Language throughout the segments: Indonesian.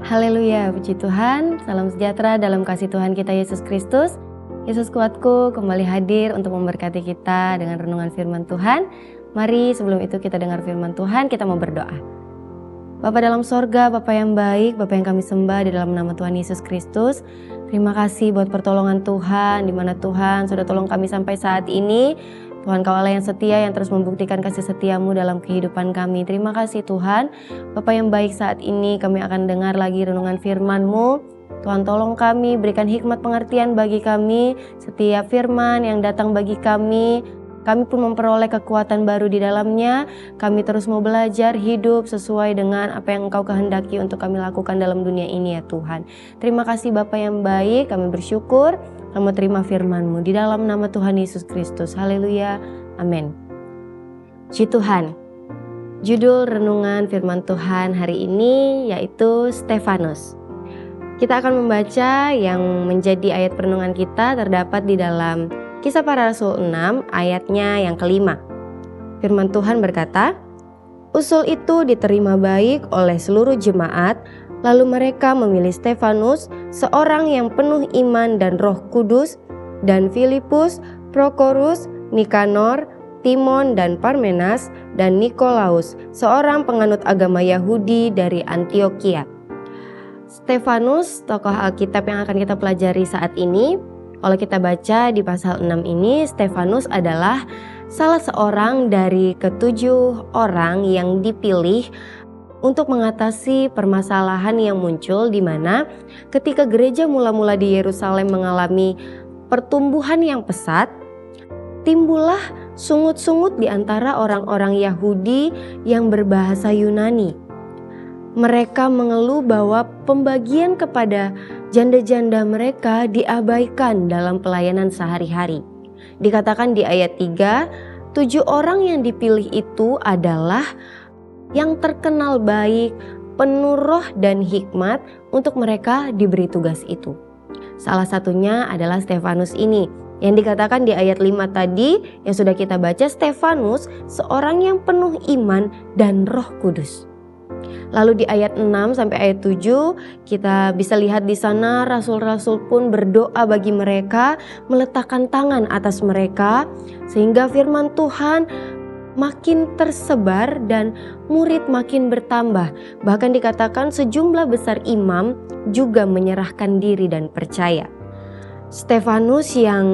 Haleluya, puji Tuhan, salam sejahtera dalam kasih Tuhan kita Yesus Kristus. Yesus kuatku kembali hadir untuk memberkati kita dengan renungan firman Tuhan. Mari sebelum itu kita dengar firman Tuhan, kita mau berdoa. Bapa dalam sorga, Bapa yang baik, Bapa yang kami sembah di dalam nama Tuhan Yesus Kristus. Terima kasih buat pertolongan Tuhan, di mana Tuhan sudah tolong kami sampai saat ini. Tuhan Kau Allah yang setia, yang terus membuktikan kasih setiamu dalam kehidupan kami. Terima kasih Tuhan. Bapa yang baik, saat ini kami akan dengar lagi renungan firman-Mu. Tuhan tolong kami, berikan hikmat pengertian bagi kami. Setiap firman yang datang bagi kami pun memperoleh kekuatan baru di dalamnya. Kami terus mau belajar hidup sesuai dengan apa yang Engkau kehendaki untuk kami lakukan dalam dunia ini ya Tuhan. Terima kasih Bapa yang baik, kami bersyukur. Kami terima firman-Mu di dalam nama Tuhan Yesus Kristus. Haleluya. Amin. Puji Tuhan. Judul renungan firman Tuhan hari ini yaitu Stefanus. Kita akan membaca yang menjadi ayat renungan kita terdapat di dalam Kisah Para Rasul 6 ayatnya yang kelima. Firman Tuhan berkata, "Usul itu diterima baik oleh seluruh jemaat. Lalu mereka memilih Stefanus, seorang yang penuh iman dan Roh Kudus, dan Filipus, Prokorus, Nikanor, Timon dan Parmenas, dan Nikolaus, seorang penganut agama Yahudi dari Antioquia." Stefanus, tokoh Alkitab yang akan kita pelajari saat ini. Kalau kita baca di pasal 6 ini, Stefanus adalah salah seorang dari ketujuh orang yang dipilih untuk mengatasi permasalahan yang muncul di mana ketika gereja mula-mula di Yerusalem mengalami pertumbuhan yang pesat, timbullah sungut-sungut di antara orang-orang Yahudi yang berbahasa Yunani. Mereka mengeluh bahwa pembagian kepada janda-janda mereka diabaikan dalam pelayanan sehari-hari. Dikatakan di ayat 3, 7 orang yang dipilih itu adalah yang terkenal baik, penuh roh dan hikmat untuk mereka diberi tugas itu. Salah satunya adalah Stefanus ini. Yang dikatakan di ayat 5 tadi yang sudah kita baca, Stefanus seorang yang penuh iman dan Roh Kudus. Lalu di ayat 6 sampai ayat 7 kita bisa lihat di sana rasul-rasul pun berdoa bagi mereka, meletakkan tangan atas mereka sehingga firman Tuhan makin tersebar dan murid makin bertambah. Bahkan dikatakan sejumlah besar imam juga menyerahkan diri dan percaya. Stefanus yang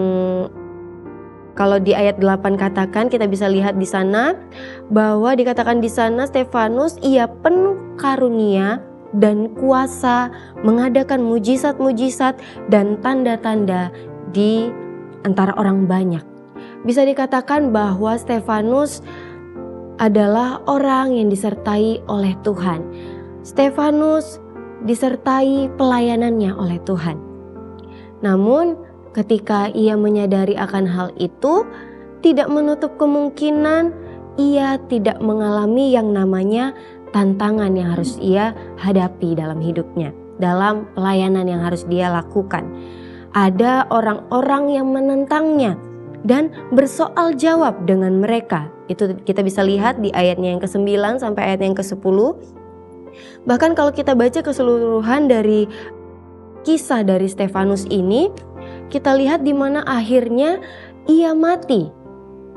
kalau di ayat 8 katakan, kita bisa lihat di sana bahwa dikatakan di sana Stefanus ia penuh karunia dan kuasa mengadakan mujizat-mujizat dan tanda-tanda di antara orang banyak. Bisa dikatakan bahwa Stefanus adalah orang yang disertai oleh Tuhan. Stefanus disertai pelayanannya oleh Tuhan. Namun ketika ia menyadari akan hal itu, tidak menutup kemungkinan ia tidak mengalami yang namanya tantangan yang harus ia hadapi dalam hidupnya, dalam pelayanan yang harus dia lakukan. Ada orang-orang yang menentangnya dan bersoal jawab dengan mereka. Itu kita bisa lihat di ayatnya yang ke-9 sampai ayat yang ke-10. Bahkan kalau kita baca keseluruhan dari kisah dari Stefanus ini, kita lihat di mana akhirnya ia mati,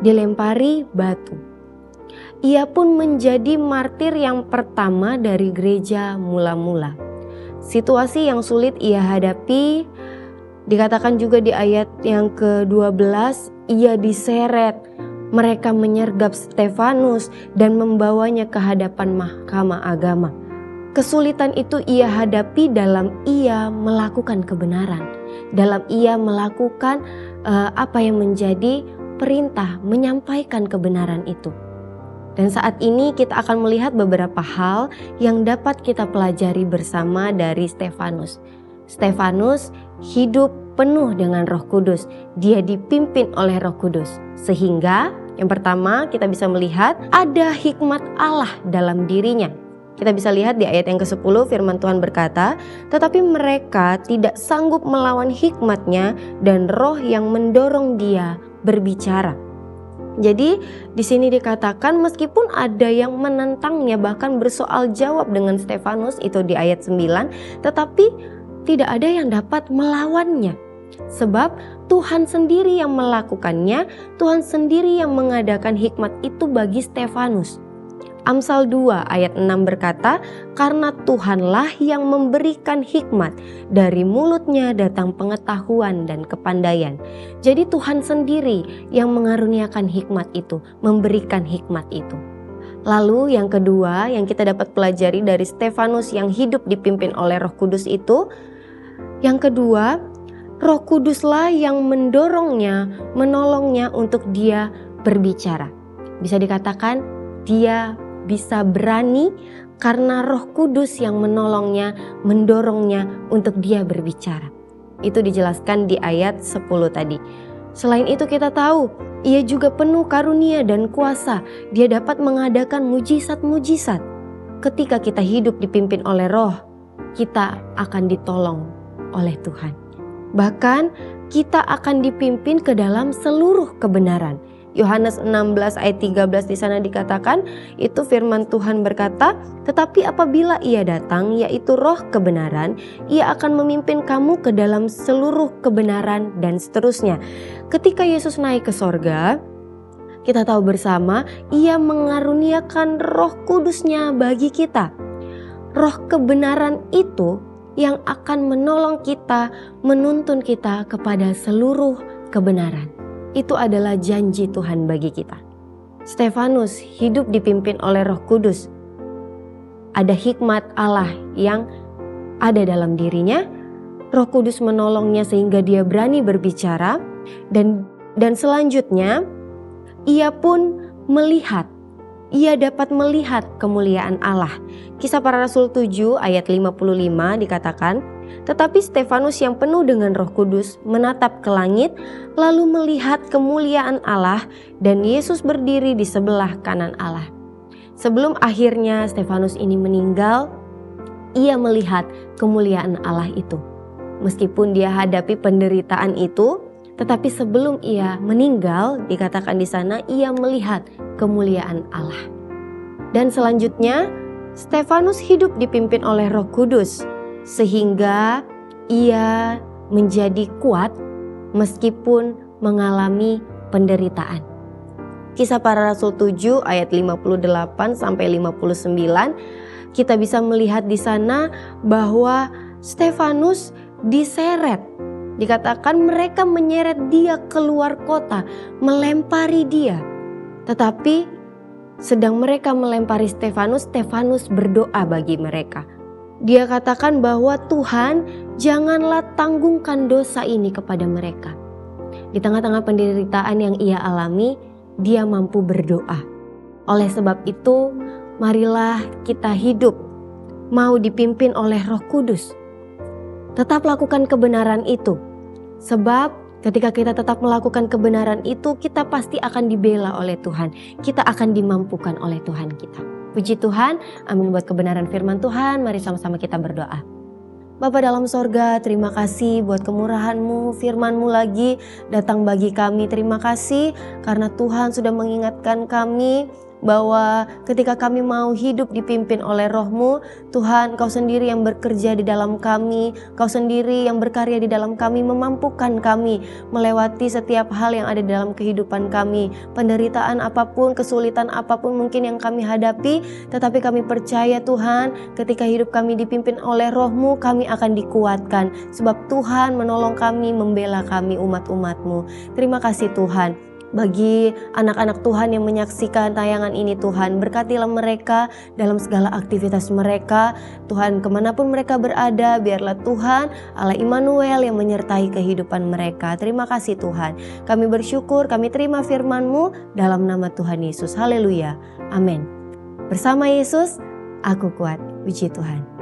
dilempari batu. Ia pun menjadi martir yang pertama dari gereja mula-mula. Situasi yang sulit ia hadapi, dikatakan juga di ayat yang ke-12, ia diseret. Mereka menyergap Stefanus dan membawanya ke hadapan mahkamah agama. Kesulitan itu ia hadapi dalam ia melakukan kebenaran, dalam ia melakukan apa yang menjadi perintah, menyampaikan kebenaran itu. Dan saat ini kita akan melihat beberapa hal yang dapat kita pelajari bersama dari Stefanus. Stefanus hidup penuh dengan Roh Kudus. Dia dipimpin oleh Roh Kudus. Sehingga yang pertama kita bisa melihat ada hikmat Allah dalam dirinya. Kita bisa lihat di ayat yang ke-10 firman Tuhan berkata, "Tetapi mereka tidak sanggup melawan hikmatnya dan roh yang mendorong dia berbicara." Jadi di sini dikatakan meskipun ada yang menentangnya bahkan bersoal jawab dengan Stefanus itu di ayat 9, tetapi tidak ada yang dapat melawannya. Sebab Tuhan sendiri yang melakukannya, Tuhan sendiri yang mengadakan hikmat itu bagi Stefanus. Amsal 2 ayat 6 berkata, karena Tuhanlah yang memberikan hikmat, dari mulutnya datang pengetahuan dan kepandaian. Jadi Tuhan sendiri yang mengaruniakan hikmat itu, memberikan hikmat itu. Lalu yang kedua yang kita dapat pelajari dari Stefanus yang hidup dipimpin oleh Roh Kudus itu, yang kedua, Roh Kuduslah yang mendorongnya, menolongnya untuk dia berbicara. Bisa dikatakan dia bisa berani karena Roh Kudus yang menolongnya, mendorongnya untuk dia berbicara. Itu dijelaskan di ayat 10 tadi. Selain itu kita tahu, ia juga penuh karunia dan kuasa. Dia dapat mengadakan mujizat-mujizat. Ketika kita hidup dipimpin oleh Roh, kita akan ditolong oleh Tuhan. Bahkan kita akan dipimpin ke dalam seluruh kebenaran. Yohanes 16 ayat 13 di sana dikatakan, itu firman Tuhan berkata, tetapi apabila ia datang, yaitu Roh kebenaran, ia akan memimpin kamu ke dalam seluruh kebenaran dan seterusnya. Ketika Yesus naik ke sorga, kita tahu bersama, ia mengaruniakan Roh Kudusnya bagi kita. Roh kebenaran itu yang akan menolong kita, menuntun kita kepada seluruh kebenaran. Itu adalah janji Tuhan bagi kita. Stefanus hidup dipimpin oleh Roh Kudus. Ada hikmat Allah yang ada dalam dirinya. Roh Kudus menolongnya sehingga dia berani berbicara. Dan selanjutnya ia pun melihat. Ia dapat melihat kemuliaan Allah. Kisah Para Rasul 7 ayat 55 dikatakan, tetapi Stefanus yang penuh dengan Roh Kudus menatap ke langit, lalu melihat kemuliaan Allah dan Yesus berdiri di sebelah kanan Allah. Sebelum akhirnya Stefanus ini meninggal, ia melihat kemuliaan Allah itu. Meskipun dia hadapi penderitaan itu, tetapi sebelum ia meninggal, dikatakan di sana ia melihat kemuliaan Allah. Dan selanjutnya, Stefanus hidup dipimpin oleh Roh Kudus, sehingga ia menjadi kuat meskipun mengalami penderitaan. Kisah Para Rasul 7 ayat 58 sampai 59, kita bisa melihat di sana bahwa Stefanus diseret. Dikatakan mereka menyeret dia keluar kota, melempari dia. Tetapi sedang mereka melempari Stefanus, Stefanus berdoa bagi mereka. Dia katakan bahwa Tuhan, janganlah tanggungkan dosa ini kepada mereka. Di tengah-tengah penderitaan yang ia alami, dia mampu berdoa. Oleh sebab itu, marilah kita hidup mau dipimpin oleh Roh Kudus. Tetap lakukan kebenaran itu. Sebab ketika kita tetap melakukan kebenaran itu, kita pasti akan dibela oleh Tuhan. Kita akan dimampukan oleh Tuhan kita. Puji Tuhan, amin buat kebenaran firman Tuhan. Mari sama-sama kita berdoa. Bapa dalam sorga, terima kasih buat kemurahan-Mu, firman-Mu lagi datang bagi kami. Terima kasih karena Tuhan sudah mengingatkan kami bahwa ketika kami mau hidup dipimpin oleh Roh-Mu, Tuhan, Kau sendiri yang bekerja di dalam kami, Kau sendiri yang berkarya di dalam kami, memampukan kami melewati setiap hal yang ada di dalam kehidupan kami. Penderitaan apapun, kesulitan apapun mungkin yang kami hadapi, tetapi kami percaya Tuhan, ketika hidup kami dipimpin oleh Roh-Mu, kami akan dikuatkan. Sebab Tuhan menolong kami, membela kami umat-umat-Mu. Terima kasih Tuhan. Bagi anak-anak Tuhan yang menyaksikan tayangan ini Tuhan, berkatilah mereka dalam segala aktivitas mereka. Tuhan, kemanapun mereka berada, biarlah Tuhan Allah Immanuel yang menyertai kehidupan mereka. Terima kasih Tuhan. Kami bersyukur, kami terima firman-Mu dalam nama Tuhan Yesus. Haleluya. Amin. Bersama Yesus, aku kuat. Puji Tuhan.